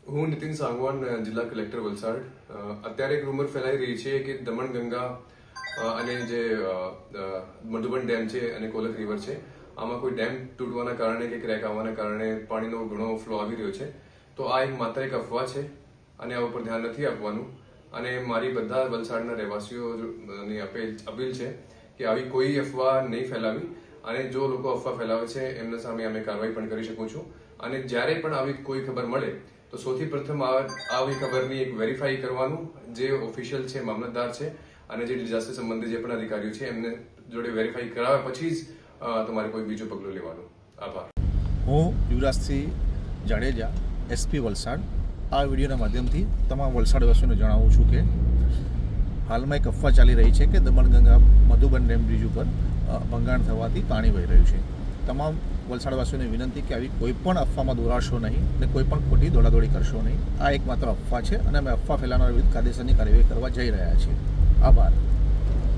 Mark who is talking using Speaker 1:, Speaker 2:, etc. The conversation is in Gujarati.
Speaker 1: હું નીતિન સાંગવાન, જિલ્લા કલેક્ટર વલસાડ. અત્યારે એક રૂમર ફેલાઈ રહી છે કે દમણગંગા અને જે મધુબન ડેમ છે અને કોલક રિવર છે, આમાં કોઈ ડેમ તૂટવાના કારણે કે ક્રેક આવવાના કારણે પાણીનો ઘણો ફ્લો આવી રહ્યો છે. તો આ એક માત્ર એક અફવા છે અને આ ઉપર ધ્યાન નથી આપવાનું. અને મારી બધા વલસાડના રહેવાસીઓની અપીલ છે કે આવી કોઈ અફવા નહીં ફેલાવી, અને જો લોકો અફવા ફેલાવે છે એમના સામે અમે કાર્યવાહી પણ કરી શકું છું. અને જ્યારે પણ આવી કોઈ ખબર મળે તો સૌથી પ્રથમ આવી ખબરની એક વેરીફાઈ કરવાનું, જે ઓફિશિયલ છે, મામલતદાર છે અને જે ડિઝાસ્ટર સંબંધિત જે પણ અધિકારીઓ છે એમને જોડે વેરીફાઈ કરાવ્યા પછી જ તમારે કોઈ બીજું પગલું લેવાનું. આભાર.
Speaker 2: હું યુવરાજસિંહ જાડેજા, એસપી વલસાડ. આ વિડીયોના માધ્યમથી તમામ વલસાડવાસીઓને જણાવું છું કે હાલમાં એક અફવા ચાલી રહી છે કે દમણગંગા મધુબન ડેમ બ્રિજ ઉપર ભંગાણ થવાથી પાણી વહી રહ્યું છે. તમામ વલસાડવાસીઓને વિનંતી કે આવી કોઈ પણ અફવામાં દોરાશો નહીં અને કોઈ પણ ખોટી દોડાદોડી કરશો નહીં. આ એકમાત્ર અફવા છે અને અમે અફવા ફેલાવનાર વિરુદ્ધ કાયદેસરની કાર્યવાહી કરવા જઈ રહ્યા છીએ. આભાર.